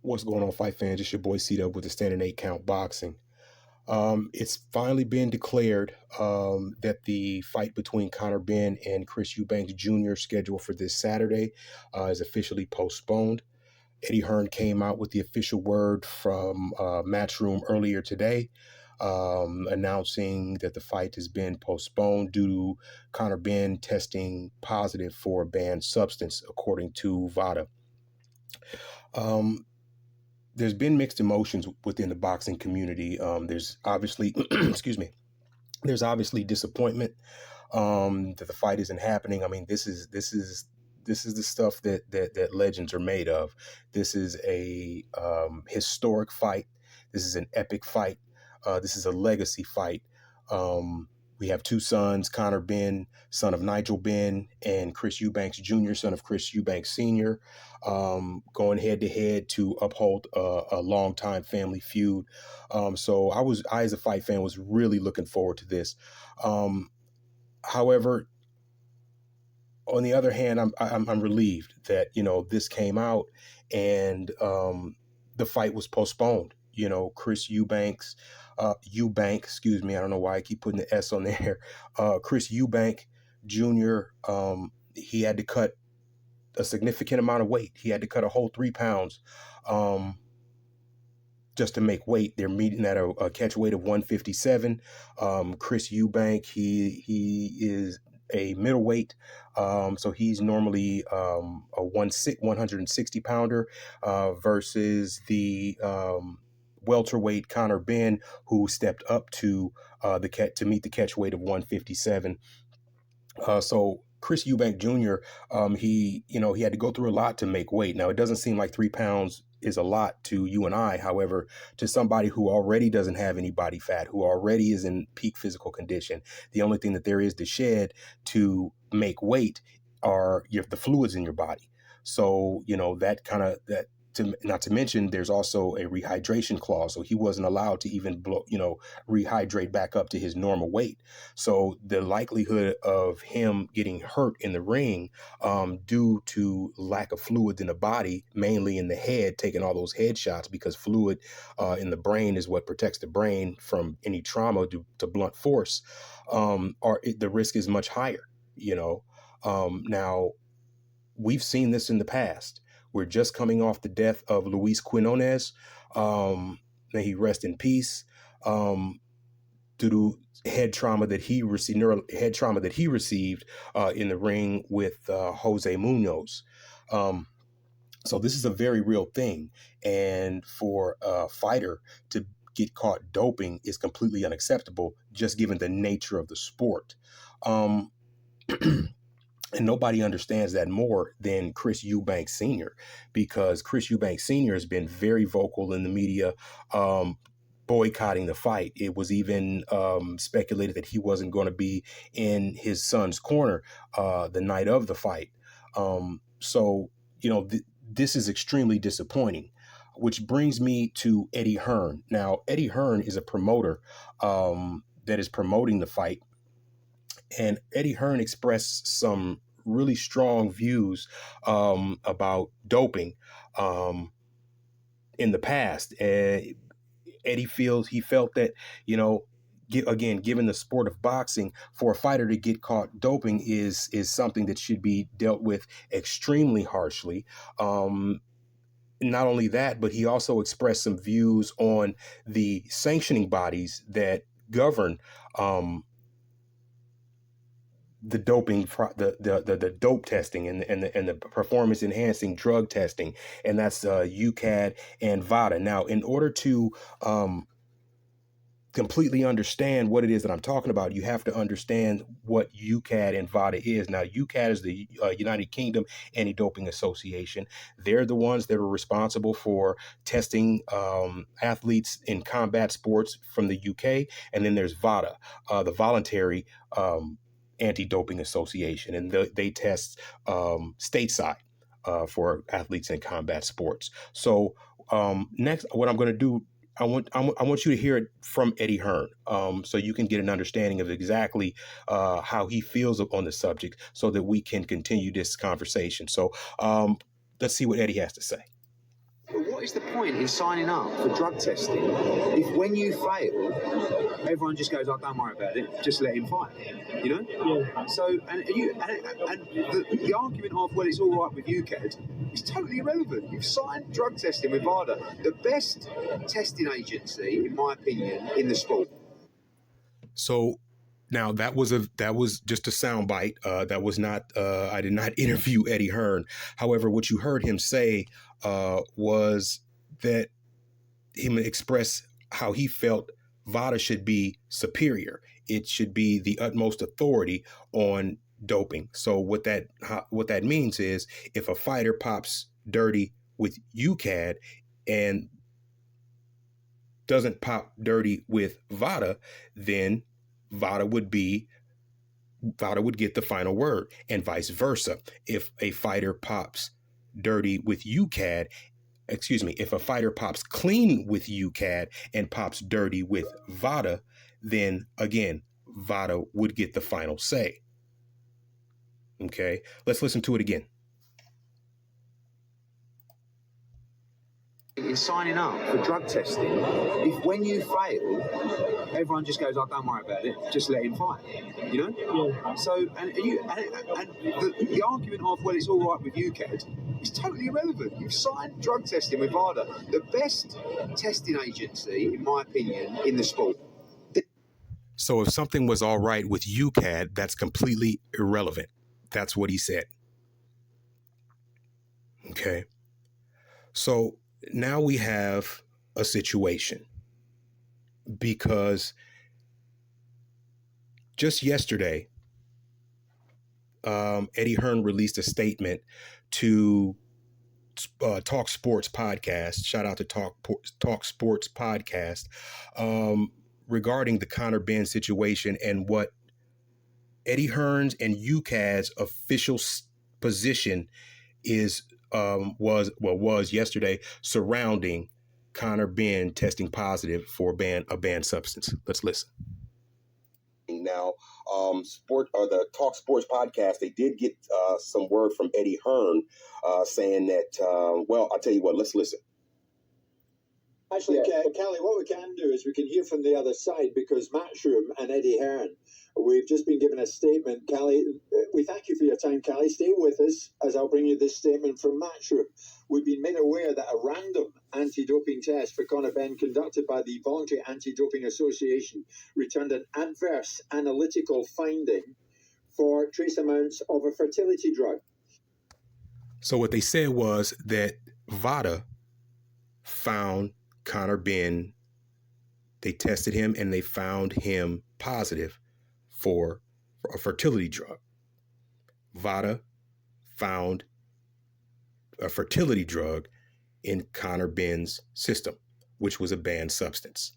What's going on, fight fans? It's your boy C-Dub with the Standing 8 Count Boxing. It's finally been declared that the fight between Conor Benn and Chris Eubank Jr. scheduled for this Saturday is officially postponed. Eddie Hearn came out with the official word from Matchroom earlier today, announcing that the fight has been postponed due to Conor Benn testing positive for a banned substance, according to VADA. There's been mixed emotions within the boxing community. There's obviously, excuse me, there's obviously disappointment that the fight isn't happening. I mean, this is the stuff that legends are made of. This is a historic fight. This is an epic fight. This is a legacy fight. We have two sons, Conor Benn, son of Nigel Benn, and Chris Eubank Jr., son of Chris Eubank Sr., going head to head to uphold a longtime family feud. So I, as a fight fan, was really looking forward to this. However, on the other hand, I'm relieved that, this came out and the fight was postponed. Chris Eubank, excuse me, I don't know why I keep putting the S on there. Chris Eubank Jr., he had to cut a significant amount of weight. He had to cut a whole 3 pounds just to make weight. They're meeting at a catch weight of 157. Chris Eubank, he is a middleweight, so he's normally a 160 pounder versus the welterweight Conor Benn, who stepped up to meet the catch weight of 157. So Chris Eubank Jr., he had to go through a lot to make weight. Now, it doesn't seem like 3 pounds is a lot to you and I. However, to somebody who already doesn't have any body fat, who already is in peak physical condition, the only thing that there is to shed to make weight are the fluids in your body. So, not to mention, there's also a rehydration clause. So he wasn't allowed to even rehydrate back up to his normal weight. So the likelihood of him getting hurt in the ring due to lack of fluid in the body, mainly in the head, taking all those head shots, because fluid in the brain is what protects the brain from any trauma to blunt force, the risk is much higher. Now, we've seen this in the past. We're just coming off the death of Luis Quinones. May he rest in peace. Due to head trauma that he received, in the ring with Jose Munoz. So this is a very real thing. And for a fighter to get caught doping is completely unacceptable, just given the nature of the sport. And nobody understands that more than Chris Eubank Sr., because Chris Eubank Sr. has been very vocal in the media, boycotting the fight. It was even speculated that he wasn't going to be in his son's corner the night of the fight. This is extremely disappointing, which brings me to Eddie Hearn. Now, Eddie Hearn is a promoter that is promoting the fight. And Eddie Hearn expressed some really strong views about doping in the past. Eddie felt that, again, given the sport of boxing, for a fighter to get caught doping is something that should be dealt with extremely harshly. Not only that, but he also expressed some views on the sanctioning bodies that govern the doping, the dope testing and the performance enhancing drug testing, and that's UCAD and VADA. Now, in order to completely understand what it is that I'm talking about, you have to understand what UCAD and VADA is. Now, UCAD is the United Kingdom Anti-Doping Association. They're the ones that are responsible for testing athletes in combat sports from the UK, and then there's VADA, the Voluntary Anti-Doping Association, and they test stateside for athletes in combat sports. So next, what I'm going to do, I want you to hear it from Eddie Hearn, so you can get an understanding of exactly how he feels on the subject, so that we can continue this conversation. So let's see what Eddie has to say. For what is the point in signing up for drug testing if when you fail, everyone just goes, "Oh, don't worry about it, just let him fight," you know? Yeah. So, and the argument of, well, it's all right with UCAD is totally irrelevant. You've signed drug testing with VADA, the best testing agency, in my opinion, in the sport. So now that was just a soundbite. That was not. I did not interview Eddie Hearn. However, what you heard him say was that him express how he felt VADA should be superior. It should be the utmost authority on doping. So what that means is if a fighter pops dirty with UCAD and doesn't pop dirty with VADA, then VADA would get the final word, and vice versa. If a fighter pops dirty with UCAD, if a fighter pops clean with UCAD and pops dirty with VADA, then again, VADA would get the final say. Okay, let's listen to it again. In signing up for drug testing, if when you fail, everyone just goes, "Oh, don't worry about it, just let him fight," you know? Yeah. So, and the argument of, well, it's all right with UCAD is totally irrelevant. You've signed drug testing with VADA, the best testing agency, in my opinion, in the sport. So if something was all right with UCAD, that's completely irrelevant. That's what he said. Okay. So now we have a situation because just yesterday, Eddie Hearn released a statement to Talk Sports Podcast. Shout out to Talk Sports Podcast regarding the Conor Benn situation and what Eddie Hearn's and UCAD's official position was yesterday surrounding Conor Benn testing positive for a banned substance. Let's listen. Now, the Talk Sports Podcast, they did get some word from Eddie Hearn saying that, well, I'll tell you what, let's listen. Actually, yeah. Callie, what we can do is we can hear from the other side because Matchroom and Eddie Hearn, we've just been given a statement. Callie, we thank you for your time, Callie. Stay with us as I'll bring you this statement from Matchroom. We've been made aware that a random anti-doping test for Conor Benn conducted by the Voluntary Anti-Doping Association returned an adverse analytical finding for trace amounts of a fertility drug. So what they said was that VADA found Conor Benn, they tested him and they found him positive for a fertility drug. VADA found a fertility drug in Conor Benn's system, which was a banned substance.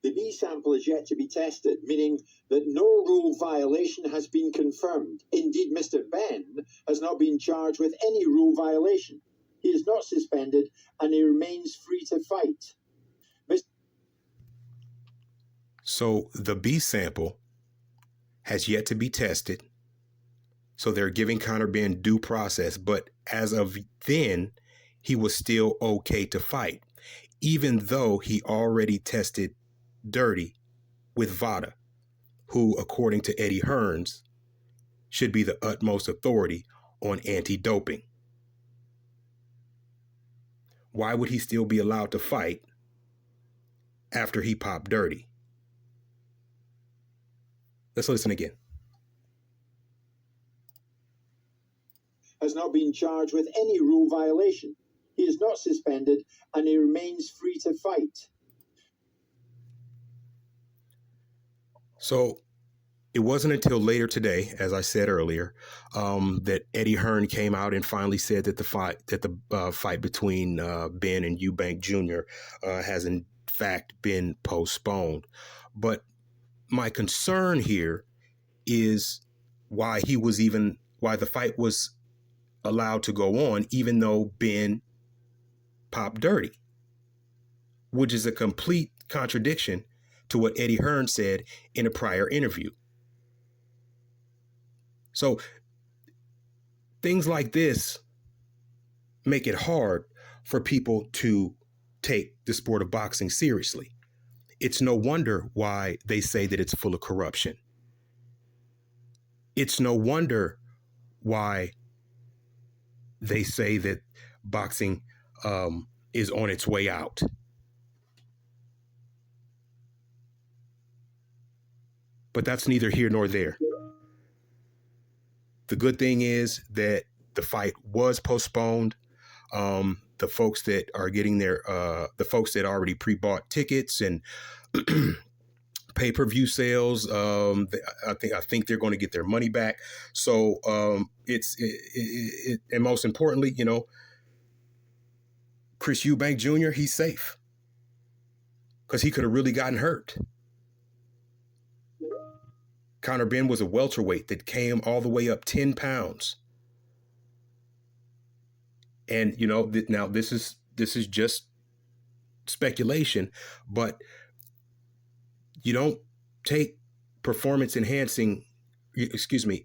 The B sample is yet to be tested, meaning that no rule violation has been confirmed. Indeed, Mr. Benn has not been charged with any rule violation. He is not suspended and he remains free to fight. So the B sample has yet to be tested. So they're giving Conor Benn due process. But as of then, he was still okay to fight, even though he already tested dirty with VADA, who, according to Eddie Hearns, should be the utmost authority on anti-doping. Why would he still be allowed to fight after he popped dirty? Let's listen again. Has not been charged with any rule violation. He is not suspended and he remains free to fight. So it wasn't until later today, as I said earlier, that Eddie Hearn came out and finally said that the fight between Benn and Eubank Jr. Has in fact been postponed. But my concern here is why the fight was allowed to go on, even though Benn popped dirty, which is a complete contradiction to what Eddie Hearn said in a prior interview. So things like this make it hard for people to take the sport of boxing seriously. It's no wonder why they say that it's full of corruption. It's no wonder why they say that boxing is on its way out. But that's neither here nor there. The good thing is that the fight was postponed. The folks that are getting the folks that already pre-bought tickets and pay-per-view sales, I think they're going to get their money back. So and most importantly, Chris Eubank Jr., he's safe because he could have really gotten hurt. Conor Benn was a welterweight that came all the way up 10 pounds. And, now this is just speculation, but you don't take performance enhancing, excuse me.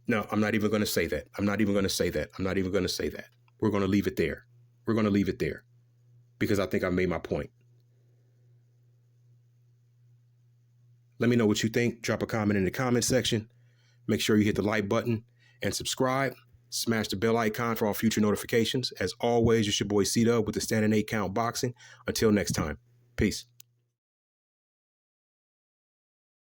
No, I'm not even going to say that. I'm not even going to say that. We're going to leave it there. Because I think I made my point. Let me know what you think. Drop a comment in the comment section. Make sure you hit the like button and subscribe. Smash the bell icon for all future notifications. As always, it's your boy C-Dub with the Standing 8 Count Boxing. Until next time, peace.